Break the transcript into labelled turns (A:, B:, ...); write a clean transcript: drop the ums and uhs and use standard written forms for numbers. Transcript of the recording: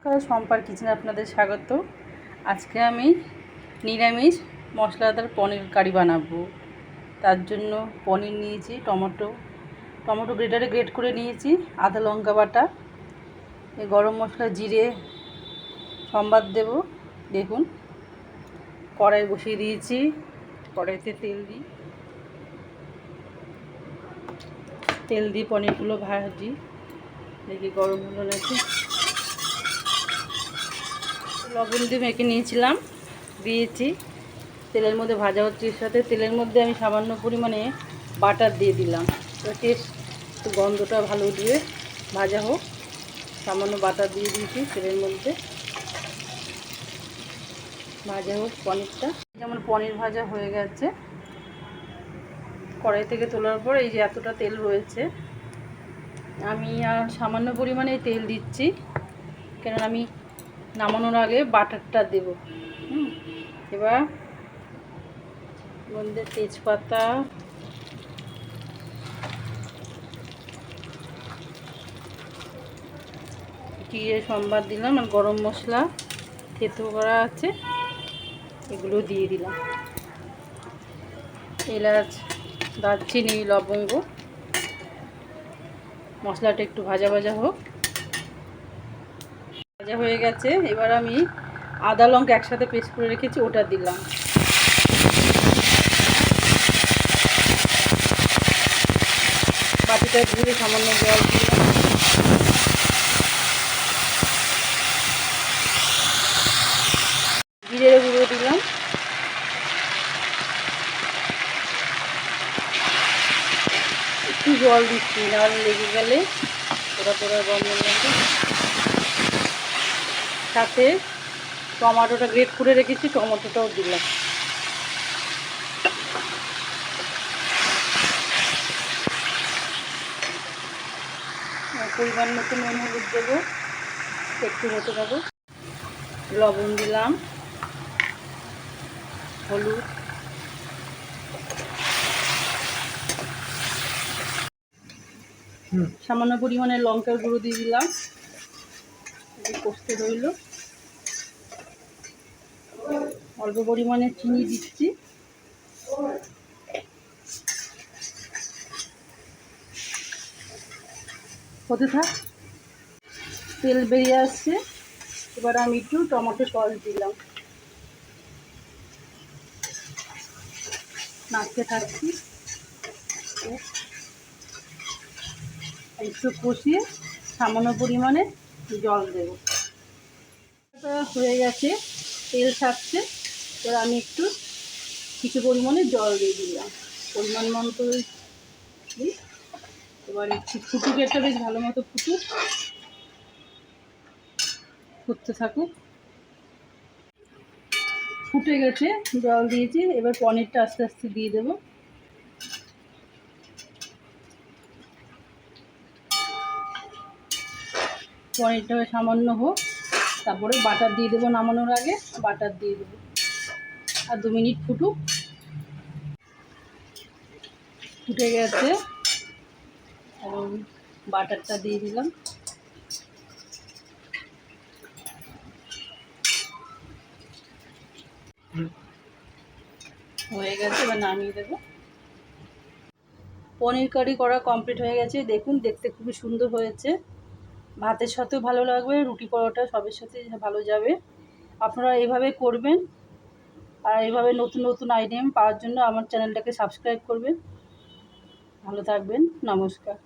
A: সম্পার কিচেনে আপনাদের স্বাগত। আজকে আমি নিরামিষ মশলাদার পনির কারি বানাবো। তার জন্য পনির নিয়েছি, টমেটো গ্রেট করে নিয়েছি, আদা লঙ্কা বাটা, এই গরম মশলা, জিরে সম্বাদ দেব। দেখুন, কড়াই বসিয়ে দিয়েছি, কড়াইতে তেল দিয়ে পনিরগুলো ভাজি। দেখি গরম হলো নাকি। লবণ দিয়ে মেখে নিয়েছিলাম, দিয়েছি। তেলের মধ্যে ভাজা হচ্ছে, সাথে তেলের মধ্যে আমি সামান্য পরিমাণে বাটার দিয়ে দিলাম। তো টেস্ট গন্ধটা ভালো দিয়ে ভাজা হোক, সামান্য বাটার দিয়ে দিয়েছি তেলের মধ্যে, ভাজা হোক পনিরটা। যেমন পনির ভাজা হয়ে গেছে, কড়াই থেকে তোলার পর এই যে এতটা তেল রয়েছে, আমি আর সামান্য পরিমাণে তেল দিচ্ছি, কারণ আমি নামানোর আগে বাটারটা দেব। এবার মধ্যে তেজপাতা, জিরে সম্বাদ দিলাম, আর গরম মশলা থেতো করা আছে এগুলো দিয়ে দিলাম, এলাচ, দারচিনি, লবঙ্গ। মশলাটা একটু ভাজা ভাজা হোক, ভাজা হয়ে গেছে। এবার আমি আদা লঙ্কা একসাথে পেস্ট করে রেখেছি, ওটা দিলাম। বাটিটা ধুয়ে সামান্য জল দিলাম, জিরে গুঁড়ো দিলাম, একটু জল দিচ্ছি, নাহলে লেগে গেলে পোড়া গন্ধ লাগবে। সাথে টমেটোটা গ্রেট করে রেখেছি, টমেটোটাও দিলাম। পরিমাণ মতো নুন হলুদ দেবো, একটু হতে দেবো, লবণ দিলাম, হলুদ, সামান্য পরিমাণে লঙ্কার গুঁড়ো দিয়ে দিলাম, কষতে রইল। অল্প পরিমাণে চিনি দিচ্ছি, হতে থাক, তেল বেরিয়ে আসছে। এবার আমি একটু টমেটো সস দিলাম, নাড়তে থাকছি, একটু কষিয়ে সামান্য পরিমাণে জল দেব। হয়ে গেছে, তেল ছাড়ছে। এবার আমি একটু কিছু পরিমাণে জল দিয়ে দিলাম, পরিমাণ মতো দিই। এবার একটু ফুটুক, একটা বেশ ভালো মতো ফুটতে থাকুক। ফুটে গেছে, জল দিয়েছি। এবার পনিরটা আস্তে আস্তে দিয়ে দেবো। পনিরটা সামান্য হোক, তারপরে বাটার দিয়ে দেবো, নামানোর আগে বাটার দিয়ে দেবো, আর 2 মিনিট ফুটুক। ফুটে গেছে এবং বাটারটা দিয়ে দিলাম, হয়ে গেছে। এবার নামিয়ে দেবো। পনির কারি করা কমপ্লিট হয়ে গেছে। দেখুন, দেখতে খুবই সুন্দর হয়েছে, ভাতের সাথেও ভালো লাগবে, রুটি পরোটা সবের সাথে ভালো যাবে। আপনারা এইভাবে করবেন, আর এইভাবে নতুন নতুন আইটেম পাওয়ার জন্য আমার চ্যানেলটাকে সাবস্ক্রাইব করবেন। ভালো থাকবেন, নমস্কার।